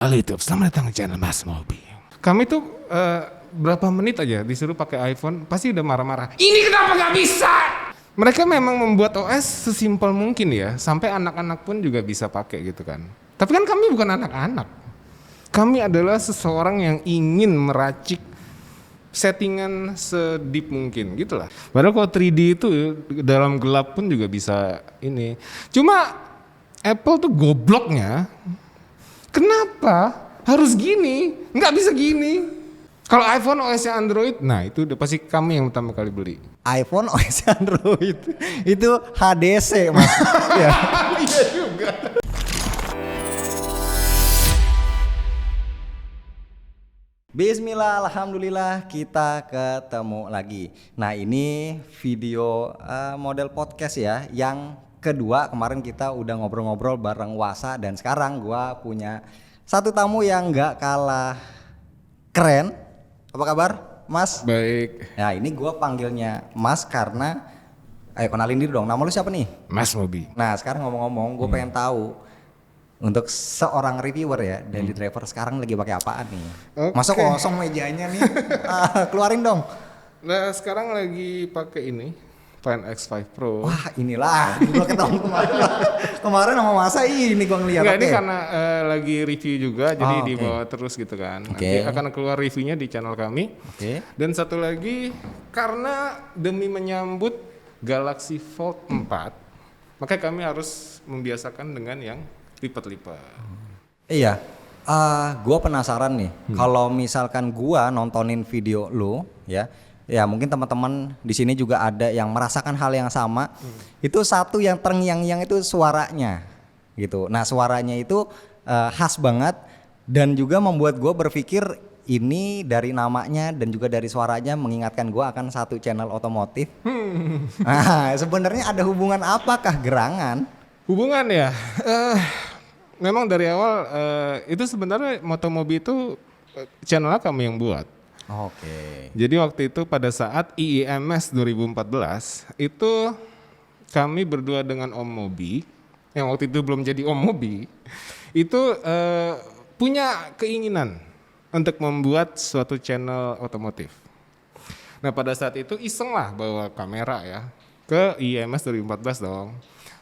Halo YouTube, selamat datang di channel Mas Mobi. Kami tuh berapa menit aja disuruh pakai iPhone, pasti udah marah-marah. Ini kenapa nggak bisa? Mereka memang membuat OS sesimpel mungkin ya, sampai anak-anak pun juga bisa pakai gitu kan. Tapi kan kami bukan anak-anak. Kami adalah seseorang yang ingin meracik settingan sedip mungkin gitu lah. Padahal kalau 3D itu dalam gelap pun juga bisa ini. Cuma Apple tuh gobloknya, kenapa harus gini? Nggak bisa gini. Kalau iPhone OS-nya Android, nah itu udah pasti kami yang pertama kali beli. iPhone OS Android itu HDC mas. Ya. Iya juga. Bismillah, alhamdulillah kita ketemu lagi. Nah ini video model podcast ya, yang kedua. Kemarin kita udah ngobrol-ngobrol bareng Wasa, dan sekarang gua punya satu tamu yang nggak kalah keren. Apa kabar, Mas? Baik. Nah ini gua panggilnya Mas karena, ayo kenalin diri dong. Nama lu siapa nih? Mas Mobi. Nah sekarang ngomong-ngomong, gue pengen tahu untuk seorang reviewer ya, Daily Driver sekarang lagi pakai apaan nih? Oke. Masa kosong mejanya nih? Keluarin dong. Nah sekarang lagi pakai ini Find X5 Pro. Wah inilah, gue ketemu kemarin sama Masa ini gue ngeliat. Enggak, ini Oke. karena lagi review juga, jadi Oh, oke. dibawa terus gitu kan. Oke. Nanti akan keluar reviewnya di channel kami. Oke. Dan satu lagi, karena demi menyambut Galaxy Fold 4, maka kami harus membiasakan dengan yang lipat-lipat. Iya, gue penasaran nih. Kalau misalkan gue nontonin video lu, ya mungkin teman-teman di sini juga ada yang merasakan hal yang sama. Itu satu yang terngiang-ngiang itu suaranya, gitu. Nah suaranya itu khas banget dan juga membuat gue berpikir ini dari namanya dan juga dari suaranya mengingatkan gue akan satu channel otomotif. Nah sebenarnya ada hubungan apakah gerangan? Hubungan ya, memang dari awal itu sebenarnya Motomobi itu channelnya kami yang buat. Oke. Jadi waktu itu pada saat IIMS 2014 itu kami berdua dengan Om Mobi, yang waktu itu belum jadi Om Mobi, itu punya keinginan untuk membuat suatu channel otomotif. Nah pada saat itu iseng lah bawa kamera ya ke IIMS 2014 dong.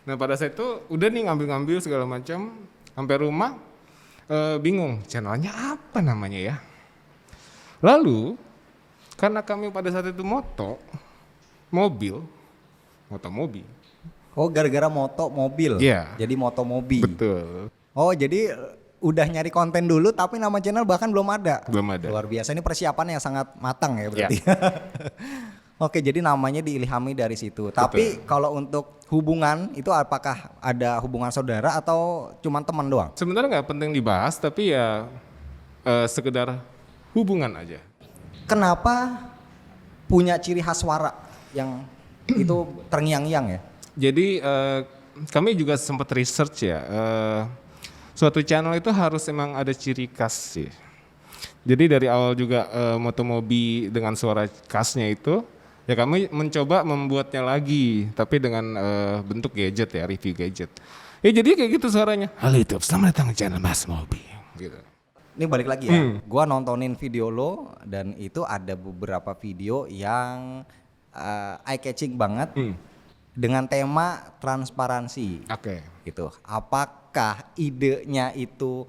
Nah pada saat itu udah nih ngambil-ngambil segala macam, sampai rumah bingung channelnya apa namanya ya. Lalu karena kami pada saat itu motomobi. Oh gara-gara moto mobil. Iya. Jadi motomobi. Betul. Oh jadi udah nyari konten dulu tapi nama channel bahkan belum ada. Belum ada. Luar biasa, ini persiapannya sangat matang ya berarti. Oke, jadi namanya diilhami dari situ. Tapi kalau untuk hubungan itu apakah ada hubungan saudara atau cuman teman doang? Sebenarnya nggak penting dibahas, tapi ya sekedar hubungan aja. Kenapa punya ciri khas suara yang itu terngiang-ngiang ya? Jadi kami juga sempat research ya. Suatu channel itu harus emang ada ciri khas sih. Jadi dari awal juga Motomobi dengan suara khasnya itu, ya kami mencoba membuatnya lagi, tapi dengan bentuk gadget ya, review gadget. Ya jadi kayak gitu suaranya. Halo YouTube, selamat datang di channel Mas Mobi. Gitu. Ini balik lagi ya, gua nontonin video lo dan itu ada beberapa video yang eye catching banget dengan tema transparansi. Oke. Gitu. Apakah idenya itu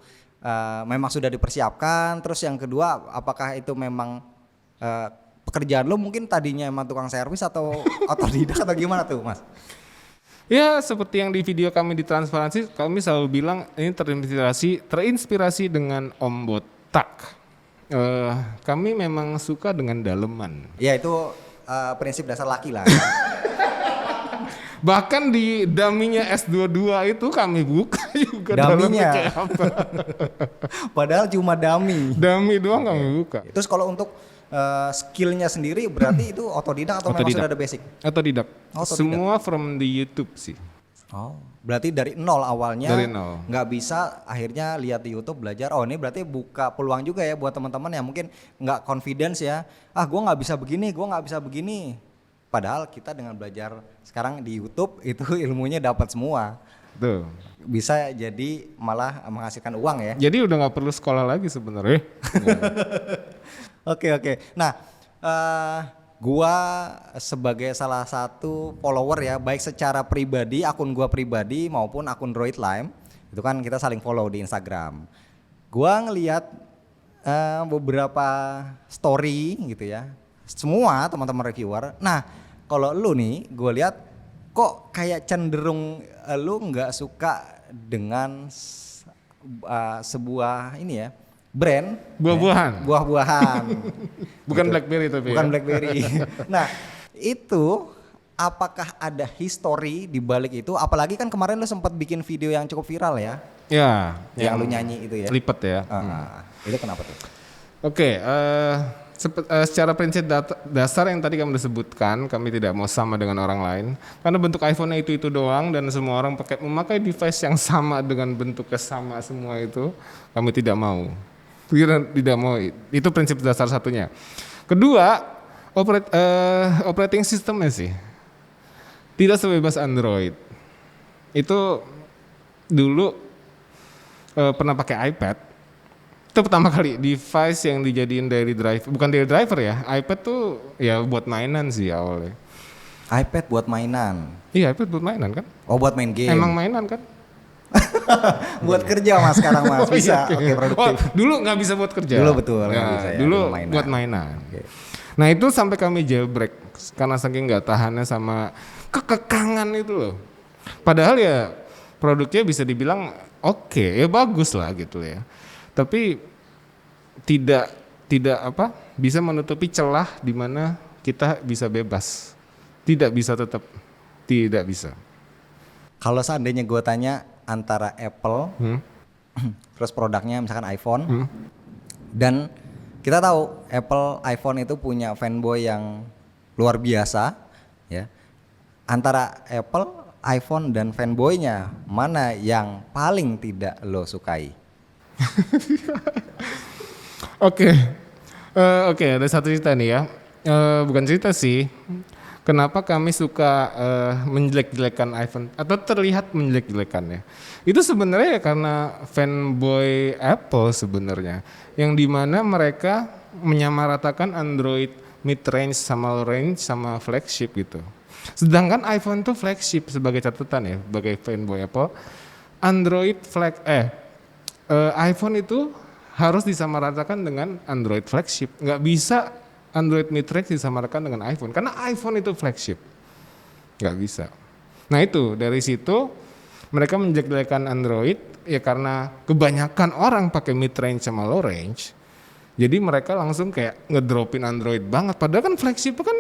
memang sudah dipersiapkan? Terus yang kedua, apakah itu memang pekerjaan lo mungkin tadinya emang tukang servis atau otodidak atau gimana tuh, Mas? Ya seperti yang di video kami di transparansi, kami selalu bilang ini terinspirasi dengan Om Botak. Kami memang suka dengan daleman. Ya itu prinsip dasar laki lah. Bahkan di daminya S22 itu kami buka juga Daminya. dalamnya kayak apa. Padahal cuma dummy. Dami doang kami buka. Terus kalau untuk skillnya sendiri berarti itu otodidak atau memang Otodidak. sudah ada basic? Otodidak. Otodidak. Semua from the YouTube sih. Oh, berarti dari nol awalnya. Dari nol. Nggak bisa akhirnya lihat di YouTube belajar. Oh ini berarti buka peluang juga ya buat teman-teman yang mungkin nggak confidence ya. Gue nggak bisa begini, gue nggak bisa begini. Padahal kita dengan belajar sekarang di YouTube itu ilmunya dapat semua. Tuh. Bisa jadi malah menghasilkan uang ya. Jadi udah nggak perlu sekolah lagi sebenarnya. Oke. Nah, gua sebagai salah satu follower ya, baik secara pribadi, akun gua pribadi maupun akun Droid Lime, itu kan kita saling follow di Instagram. Gua ngelihat beberapa story gitu ya, semua teman-teman reviewer. Nah, kalau lu nih, gua lihat kok kayak cenderung lu nggak suka dengan sebuah ini ya, brand Buah-buahan. ya, buah-buahan. Bukan Gitu. BlackBerry tapi Bukan ya. BlackBerry. Nah, itu apakah ada history di balik itu? Apalagi kan kemarin lu sempat bikin video yang cukup viral ya, Ya, yang lu nyanyi itu ya. Lipet ya. Itu kenapa tuh? Oke, secara prinsip dasar yang tadi kamu udah sebutkan, kami tidak mau sama dengan orang lain karena bentuk iPhone-nya itu doang dan semua orang memakai device yang sama dengan bentuknya sama semua itu, kami tidak mau. Tidak mau. Itu prinsip dasar satunya. Kedua, operating systemnya sih tidak sebebas Android. Itu dulu pernah pakai iPad. Itu pertama kali device yang dijadiin daily driver, bukan daily driver ya, iPad tuh ya buat mainan sih awalnya. iPad buat mainan. Iya, iPad buat mainan kan? Oh, buat main game. Emang mainan kan? Buat kerja Mas sekarang Mas. Oh, iya, Bisa. Oke, produktif. Dulu nggak bisa buat kerja. Dulu betul, Ya, nggak bisa ya, dulu dulu mainan. buat mainan. Oke. Nah itu sampai kami jailbreak karena saking nggak tahannya sama kekekangan itu loh. Padahal ya produknya bisa dibilang oke, ya bagus lah gitu ya. Tapi tidak bisa menutupi celah di mana kita bisa bebas. Tidak bisa. Kalau seandainya gue tanya antara Apple terus produknya misalkan iPhone dan kita tahu Apple iPhone itu punya fanboy yang luar biasa ya. Antara Apple, iPhone dan fanboynya mana yang paling tidak lo sukai? Oke, ada satu cerita nih ya. Bukan cerita sih. Kenapa kami suka menjelek-jelekan iPhone atau terlihat menjelek-jelekannya? Itu sebenarnya ya karena fanboy Apple sebenarnya, yang dimana mereka menyamaratakan Android mid-range sama low-range sama flagship gitu. Sedangkan iPhone tuh flagship sebagai catatan ya, sebagai fanboy Apple. iPhone itu harus disamaratakan dengan Android flagship. Nggak bisa Android mid-range disamaratakan dengan iPhone karena iPhone itu flagship. Nggak bisa. Nah itu dari situ mereka menjelek-jelekan Android ya karena kebanyakan orang pakai mid-range sama low-range. Jadi mereka langsung kayak ngedropin Android banget. Padahal kan flagship itu kan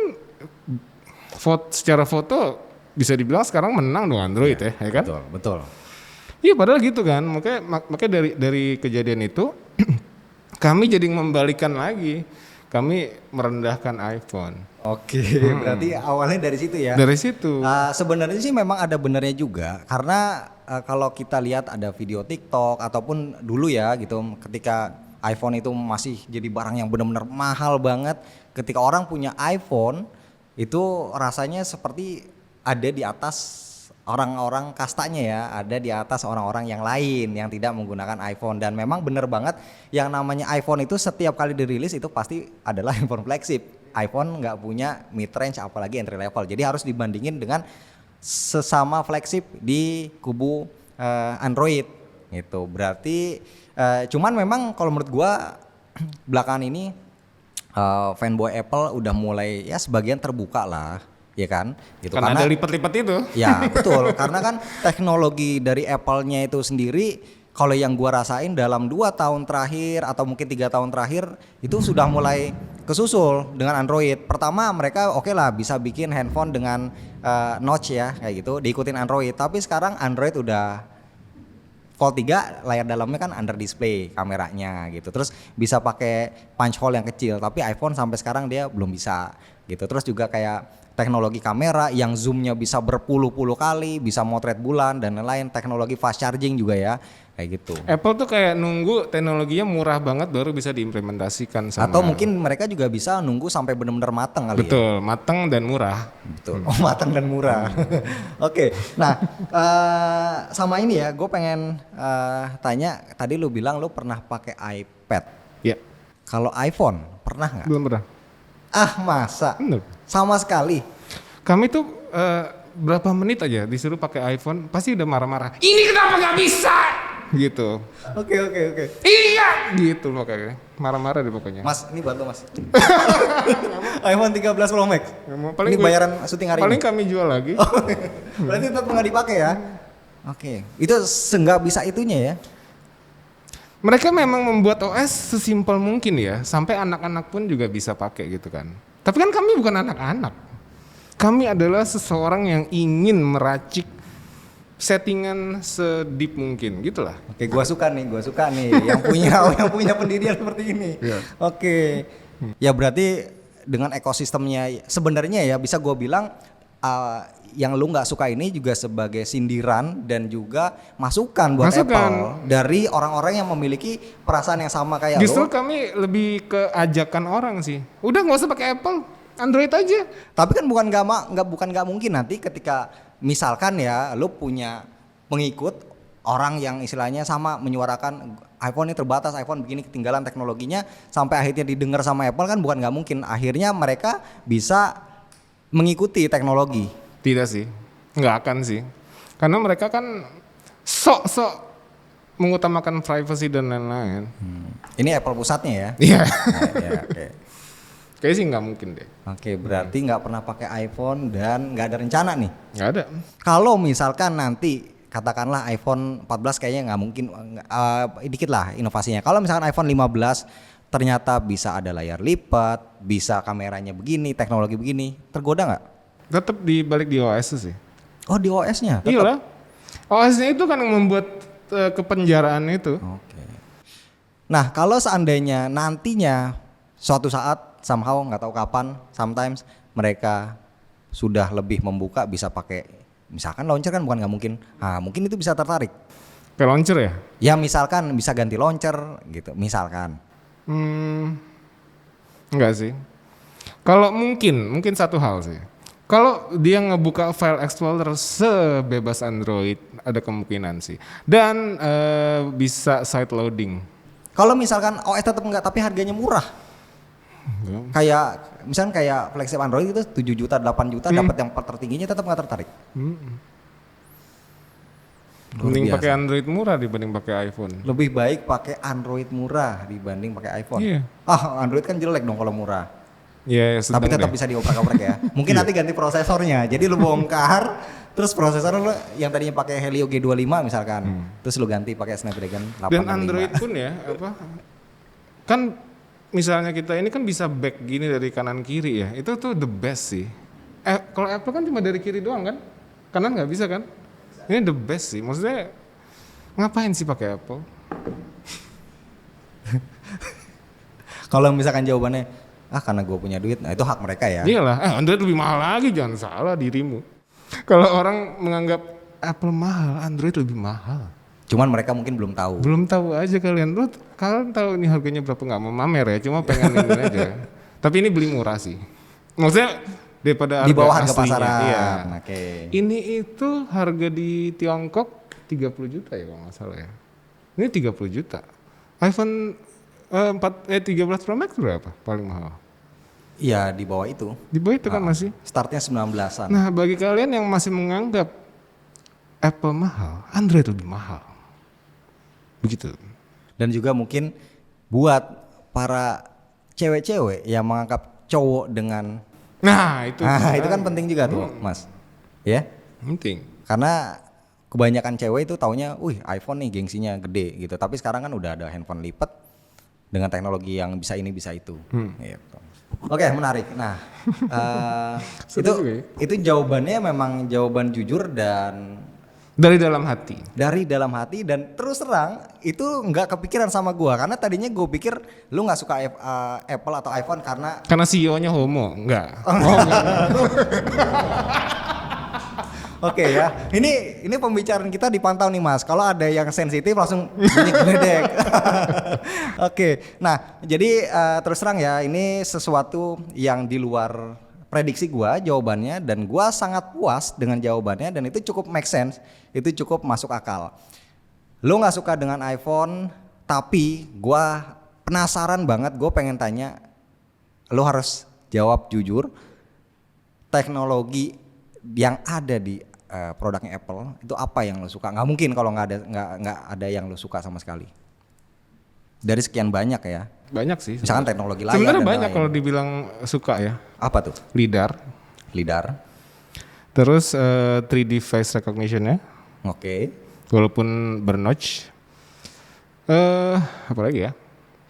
secara foto bisa dibilang sekarang menang dong Android ya kan? Betul. Iya padahal gitu kan. Makanya dari kejadian itu kami jadi membalikan lagi. Kami merendahkan iPhone. Oke, berarti awalnya dari situ ya. Dari situ. Sebenarnya sih memang ada benernya juga karena kalau kita lihat ada video TikTok ataupun dulu ya gitu, ketika iPhone itu masih jadi barang yang benar-benar mahal banget. Ketika orang punya iPhone itu rasanya seperti ada di atas orang-orang kastanya ya, ada di atas orang-orang yang lain yang tidak menggunakan iPhone. Dan memang bener banget yang namanya iPhone itu setiap kali dirilis itu pasti adalah handphone flagship. iPhone nggak punya mid range apalagi entry level, jadi harus dibandingin dengan sesama flagship di kubu Android gitu. Berarti cuman memang kalau menurut gua belakangan ini fanboy Apple udah mulai ya sebagian terbuka lah, ya kan? Gitu. Karena ada lipat-lipat itu. Ya betul, karena kan teknologi dari Apple-nya itu sendiri kalau yang gua rasain dalam 2 tahun terakhir atau mungkin 3 tahun terakhir itu sudah mulai kesusul dengan Android. Pertama mereka oke lah bisa bikin handphone dengan notch ya kayak gitu, diikutin Android. Tapi sekarang Android udah Fold 3 layar dalamnya kan under display kameranya gitu. Terus bisa pakai punch hole yang kecil, tapi iPhone sampai sekarang dia belum bisa gitu. Terus juga kayak teknologi kamera yang zoomnya bisa berpuluh-puluh kali, bisa motret bulan dan lain-lain, teknologi fast charging juga ya kayak gitu. Apple tuh kayak nunggu teknologinya murah banget baru bisa diimplementasikan sama. Atau mungkin mereka juga bisa nunggu sampai benar-benar matang kali ya. Betul, matang dan murah. Betul. Oh, matang dan murah. Oke. Nah, sama ini ya, gue pengen tanya. Tadi lu bilang lu pernah pakai iPad. Ya, Kalau iPhone pernah nggak? belum pernah. Ah, masa? Bener. Sama sekali. Kami tuh berapa menit aja disuruh pakai iPhone pasti udah marah-marah. Ini kenapa nggak bisa? Gitu. Oke. Iya, gitu loh kayaknya. Marah-marah deh pokoknya. Mas, ini buat lo mas. iPhone 13 Pro Max. Paling Ini bayaran syuting hari paling ini. kami jual lagi. Berarti tetap nggak dipakai ya? Oke. Itu nggak bisa itunya ya? Mereka memang membuat OS sesimpel mungkin ya, sampai anak-anak pun juga bisa pakai gitu kan. Tapi kan kami bukan anak-anak. Kami adalah seseorang yang ingin meracik settingan sedip mungkin gitulah. Oke, gua suka nih yang punya pendirian seperti ini. Iya. Oke. Ya berarti dengan ekosistemnya sebenarnya ya bisa gua bilang yang lu nggak suka ini juga sebagai sindiran dan juga masukan buat Apple dari orang-orang yang memiliki perasaan yang sama kayak Justru lu. kami lebih ke ajakan orang sih. Udah nggak usah pakai Apple, Android aja. Tapi kan bukan nggak mungkin nanti ketika misalkan ya lu punya pengikut orang yang istilahnya sama menyuarakan iPhone ini terbatas, iPhone begini ketinggalan teknologinya sampai akhirnya didengar sama Apple kan bukan nggak mungkin. Akhirnya mereka bisa mengikuti teknologi. Tidak sih, nggak akan sih. Karena mereka kan sok-sok mengutamakan privacy dan lain-lain. Ini Apple pusatnya ya? Iya. Ya, oke. Kayaknya sih nggak mungkin deh. Oke, berarti nggak pernah pakai iPhone dan nggak ada rencana nih. Nggak ada. Kalau misalkan nanti katakanlah iPhone 14 kayaknya nggak mungkin, dikit lah inovasinya. Kalau misalkan iPhone 15 ternyata bisa ada layar lipat, bisa kameranya begini, teknologi begini, tergoda nggak? Tetap dibalik di OS sih. Oh, di OS-nya? Iya lah. OS-nya itu kan yang membuat kepenjaraan itu. Oke. Nah, kalau seandainya nantinya suatu saat somehow nggak tahu kapan, sometimes mereka sudah lebih membuka bisa pakai misalkan launcher kan bukan nggak mungkin. Nah, mungkin itu bisa tertarik. Kayak launcher ya? Ya misalkan bisa ganti launcher gitu, misalkan. Enggak sih. Kalau mungkin satu hal sih. Kalau dia ngebuka file explorer sebebas Android, ada kemungkinan sih. Dan bisa side loading. Kalau misalkan OS tetap enggak tapi harganya murah. Kayak misalkan kayak flagship Android itu 7 juta, 8 juta dapat yang tertingginya tetap enggak tertarik. Mending pakai Android murah dibanding pakai iPhone. Lebih baik pakai Android murah dibanding pakai iPhone. Iya. Android kan jelek dong kalau murah. Iya, Tapi tetap bisa dioprak-oprak ya. Mungkin nanti ganti prosesornya. Jadi lu bongkar, terus prosesor lu yang tadinya pakai Helio G25 misalkan, terus lu ganti pakai Snapdragon 865. Dan Android pun ya, kan misalnya kita ini kan bisa back gini dari kanan kiri ya. Itu tuh the best sih. Kalau Apple kan cuma dari kiri doang kan? Kanan nggak bisa kan? Ini the best sih. Maksudnya ngapain sih pakai Apple? Kalau misalkan jawabannya karena gue punya duit, nah itu hak mereka ya. Iyalah, Android lebih mahal lagi, jangan salah dirimu. Kalau orang menganggap Apple mahal, Android lebih mahal. Cuman mereka mungkin belum tahu. Belum tahu aja kalian. Kalian tahu ini harganya berapa, nggak mau mamer ya, cuma pengen ini aja. Tapi ini beli murah sih. Maksudnya daripada Di bawah harga aslinya. pasaran. Iya. Oke. Ini itu harga di Tiongkok 30 juta ya kalau nggak salah ya. Ini 30 juta. iPhone 13 Pro Max berapa paling mahal? Iya, di bawah itu. Di bawah itu kan masih. Startnya 19-an. Nah, bagi kalian yang masih menganggap Apple mahal, Android lebih mahal. Begitu. Dan juga mungkin buat para cewek-cewek yang menganggap cowok dengan itu kan penting juga tuh, Mas. Ya? Penting. Karena kebanyakan cewek itu taunya, iPhone nih gengsinya gede gitu. Tapi sekarang kan udah ada handphone lipat dengan teknologi yang bisa ini bisa itu. Gitu. Oke, menarik. Nah, itu jawabannya memang jawaban jujur dan dari dalam hati. Dari dalam hati dan terus terang itu nggak kepikiran sama gua karena tadinya gue pikir lu nggak suka Apple atau iPhone karena CEO-nya homo, enggak. Oke ya, ini pembicaraan kita dipantau nih Mas. Kalau ada yang sensitif langsung bunyi geledek. Oke, nah jadi terus terang ya, ini sesuatu yang di luar prediksi gua jawabannya, dan gua sangat puas dengan jawabannya, dan itu cukup make sense, itu cukup masuk akal. Lo nggak suka dengan iPhone, tapi gua penasaran banget, gue pengen tanya, lo harus jawab jujur, teknologi yang ada di produknya Apple itu apa yang lo suka? Nggak mungkin kalau nggak ada yang lo suka sama sekali. Dari sekian banyak ya. Banyak sih. Misalkan teknologi layar. Sebenarnya dan banyak lain. kalau dibilang suka ya. Apa tuh? Lidar. Terus 3D face recognition-nya. Oke. Walaupun bernotch. Apa lagi ya?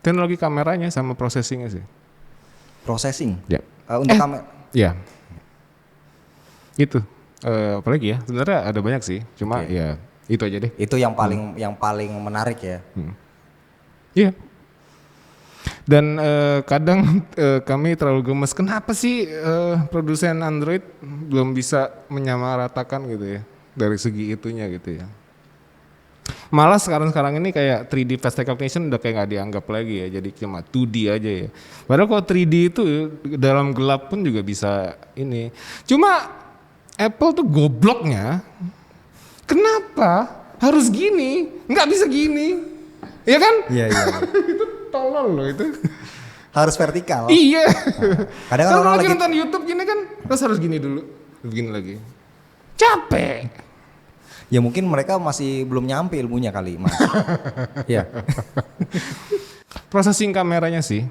Teknologi kameranya sama processing-nya sih. Processing. Ya. Untuk kamera. Ya. Itu. Apalagi ya? Sebenarnya ada banyak sih. Cuma ya itu aja deh. Itu yang paling menarik ya. Iya. Dan kadang kami terlalu gemes. Kenapa sih produsen Android belum bisa menyamaratakan gitu ya dari segi itunya gitu ya. Malah sekarang ini kayak 3D face recognition udah kayak nggak dianggap lagi ya. Jadi cuma 2D aja ya. Padahal kalau 3D itu dalam gelap pun juga bisa ini. Cuma Apple tuh gobloknya. Kenapa harus gini? Nggak bisa gini. Ya kan? Iya. Itu tolol loh itu. Harus vertikal. Iya. Kadang Kalau orang lagi lagi nonton YouTube gini kan, terus harus gini dulu, begini lagi. Capek. ya mungkin mereka masih belum nyampe ilmunya kali, Mas. Iya. Processing kameranya sih.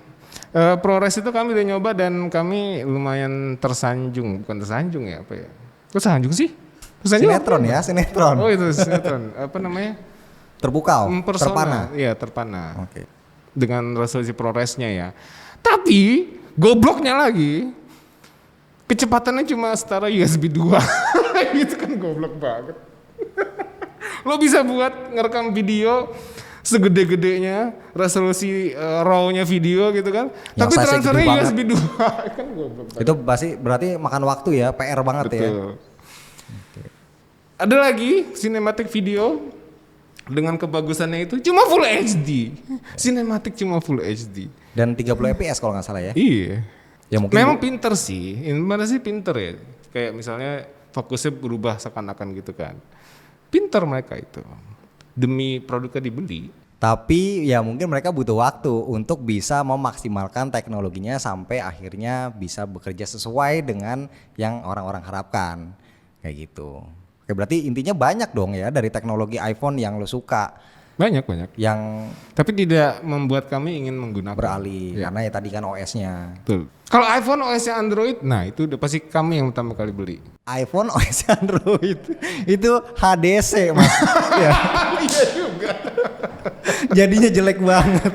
ProRes itu kami udah nyoba dan kami lumayan tersanjung, bukan tersanjung ya apa ya? Kok tersanjung sih? Tersanjung Sinetron apa? ya, sinetron. Oh itu sinetron. Apa namanya? Terpukau, terpana. Iya terpana. Oke. Dengan resolusi ProResnya ya. Tapi gobloknya lagi, kecepatannya cuma setara USB 2. Itu kan goblok banget. Lo bisa buat ngerekam video segede-gedenya, resolusi RAW-nya video gitu kan. Yang Tapi transfernya size-nya USB 2. Kan goblok banget. Itu berarti makan waktu ya, PR banget. Betul. Ya. Ada lagi cinematic video dengan kebagusannya itu cuma Full HD. Cinematic cuma Full HD. Dan 30 fps kalau nggak salah ya. Iya. Ya mungkin Memang pinter sih. Gimana sih pinter ya? Kayak misalnya fokusnya berubah seakan-akan gitu kan. Pinter mereka itu. Demi produknya dibeli. Tapi ya mungkin mereka butuh waktu untuk bisa memaksimalkan teknologinya sampai akhirnya bisa bekerja sesuai dengan yang orang-orang harapkan. Kayak gitu. Oke, berarti intinya banyak dong ya dari teknologi iPhone yang lo suka. Banyak. Yang Tapi tidak membuat kami ingin menggunakan. beralih. Ya. Karena ya tadi kan OS-nya. Betul. Kalau iPhone OS-nya Android, nah itu udah pasti kami yang pertama kali beli. iPhone OS Android itu HDC Mas. Ya. Iya juga. Jadinya jelek banget.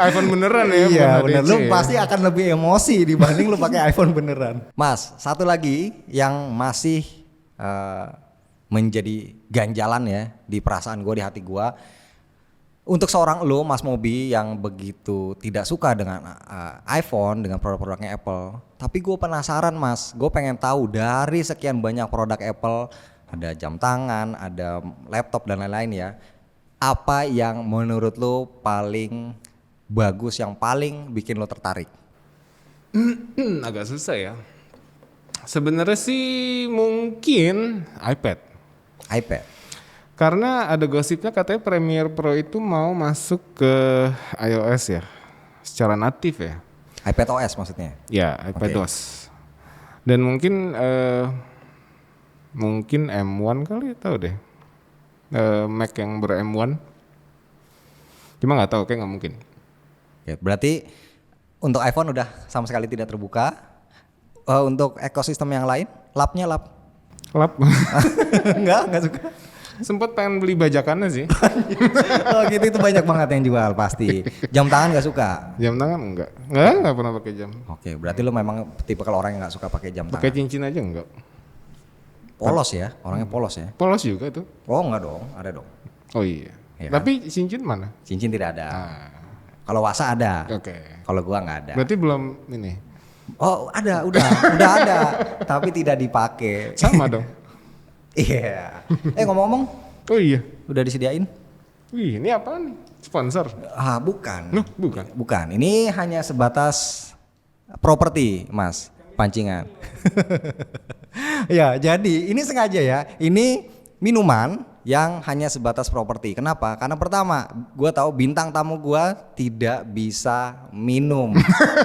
iPhone beneran ya, Iya bukan bener, HDC lu ya. pasti akan lebih emosi dibanding lu pakai iPhone beneran. Mas, satu lagi yang masih menjadi ganjalan ya di perasaan gue, di hati gue. Untuk seorang lu Mas Mobi yang begitu tidak suka dengan iPhone, dengan produk-produknya Apple. Tapi gue penasaran Mas, gue pengen tahu dari sekian banyak produk Apple, ada jam tangan, ada laptop dan lain-lain ya. Apa yang menurut lu paling bagus, yang paling bikin lu tertarik? Agak susah ya. Sebenarnya sih mungkin iPad. Karena ada gosipnya katanya Premiere Pro itu mau masuk ke iOS ya, secara natif ya. iPad OS maksudnya? Ya, iPadOS. Dan mungkin M1 kali, tahu deh. Mac yang ber-M1. Cuma nggak tahu, kayak nggak mungkin. Ya, berarti untuk iPhone udah sama sekali tidak terbuka. Untuk ekosistem yang lain, lapnya lap? Lap. Enggak suka. Sempet pengen beli bajakannya sih. Oh gitu, itu banyak banget yang jual pasti. Jam tangan nggak suka? Jam tangan enggak pernah pakai jam. Oke, berarti lu memang tipe kalau orang yang nggak suka pakai jam Pakai tangan. cincin aja enggak. Polos ya, orangnya polos ya. Polos juga tuh. Oh enggak dong, ada dong. Oh iya. Iya. Tapi cincin mana? Cincin tidak ada. Ah, Kalau wasa ada. oke. Kalau gua nggak ada. Berarti belum ini. Oh ada, udah ada, tapi tidak dipakai. Sama dong. Iya. Ngomong-ngomong, Oh iya. udah disediain? Wih, ini apa nih? Sponsor? Bukan. Bukan. Bukan. Ini hanya sebatas properti, Mas. Pancingan. Ya, jadi ini sengaja ya. Ini minuman yang hanya sebatas properti. Kenapa? Karena pertama, gue tahu bintang tamu gue tidak bisa minum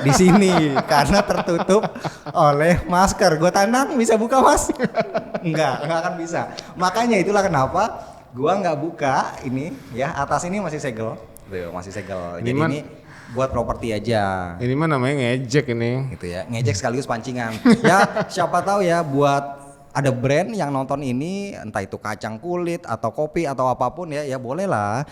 di sini karena tertutup oleh masker. Gue tantang bisa buka, Mas? Enggak akan bisa. Makanya itulah kenapa gue nggak buka ini. Ya, atas ini masih segel. Tuh, masih segel. Jadi ini buat properti aja. Ini mah namanya ngejek ini. Gitu ya, ngejek sekaligus pancingan. Ya, siapa tahu ya buat ada brand yang nonton ini, entah itu kacang kulit atau kopi atau apapun ya boleh lah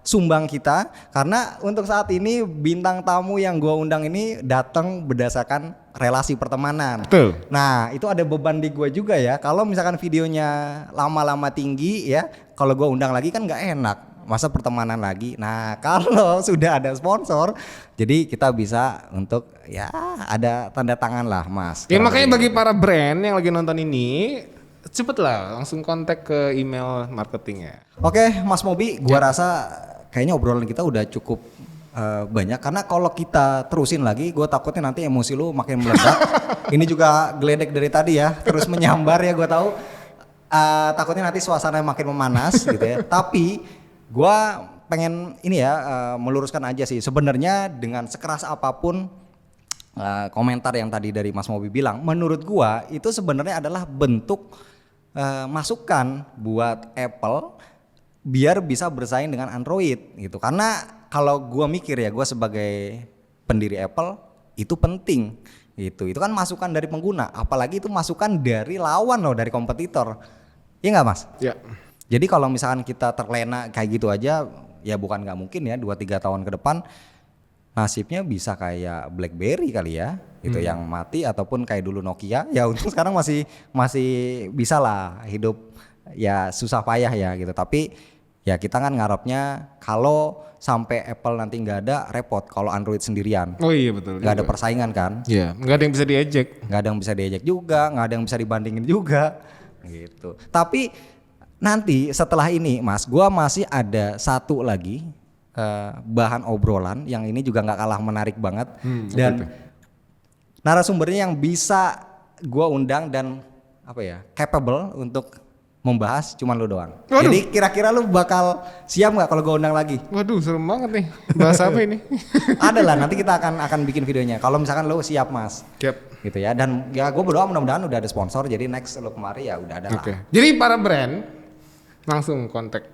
sumbang kita, karena untuk saat ini bintang tamu yang gua undang ini datang berdasarkan relasi pertemanan. Betul. Nah, itu ada beban di gua juga ya. Kalau misalkan videonya lama-lama tinggi ya, kalau gua undang lagi kan nggak enak. Masa pertemanan lagi. Nah, kalau sudah ada sponsor, jadi kita bisa untuk ya ada tanda tangan lah, Mas. Ya makanya bagi para brand yang lagi nonton ini, cepet lah langsung kontak ke email marketingnya. Oke, Mas Mobi, gua rasa kayaknya obrolan kita udah cukup banyak, karena kalau kita terusin lagi, gua takutnya nanti emosi lu makin meledak. Ini juga geledek dari tadi ya, terus menyambar ya, gua tahu. Takutnya nanti suasana makin memanas gitu ya. Tapi gua pengen ini ya meluruskan aja sih, sebenarnya dengan sekeras apapun komentar yang tadi dari Mas Mobi bilang, menurut gua itu sebenarnya adalah bentuk masukan buat Apple biar bisa bersaing dengan Android gitu. Karena kalau gua mikir ya, gua sebagai pendiri Apple itu penting gitu. Itu kan masukan dari pengguna, apalagi itu masukan dari lawan loh, dari kompetitor. Iya nggak, Mas? Ya. Jadi kalau misalkan kita terlena kayak gitu aja, ya bukan nggak mungkin ya 2-3 tahun ke depan nasibnya bisa kayak BlackBerry kali ya, gitu yang mati, ataupun kayak dulu Nokia. Ya untuk sekarang masih bisa lah hidup ya susah payah ya gitu. Tapi ya kita kan ngarepnya kalau sampai Apple nanti nggak ada, repot kalau Android sendirian. Oh iya betul. Nggak ada persaingan kan? Iya, nggak ada yang bisa diejek. Nggak ada yang bisa diejek juga, nggak ada yang bisa dibandingin juga, gitu. Tapi nanti setelah ini, Mas, gua masih ada satu lagi bahan obrolan yang ini juga nggak kalah menarik banget, dan narasumbernya yang bisa gua undang dan apa ya, capable untuk membahas cuman lu doang. Waduh. Jadi kira-kira lu bakal siap nggak kalau gua undang lagi? Waduh, serem banget nih. Bahas apa ini? Ada lah, nanti kita akan bikin videonya. Kalau misalkan lu siap, Mas. Siap. Gitu ya. Dan ya gua berdoa mudah-mudahan udah ada sponsor. Jadi next lu kemari ya udah ada lah. Oke. Jadi para brand langsung kontak.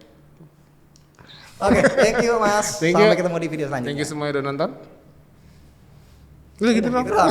Oke, thank you, Mas. Thank Sampai you. ketemu di video selanjutnya. Thank you semua yang udah nonton. Udah gitu dong. Gitu lah.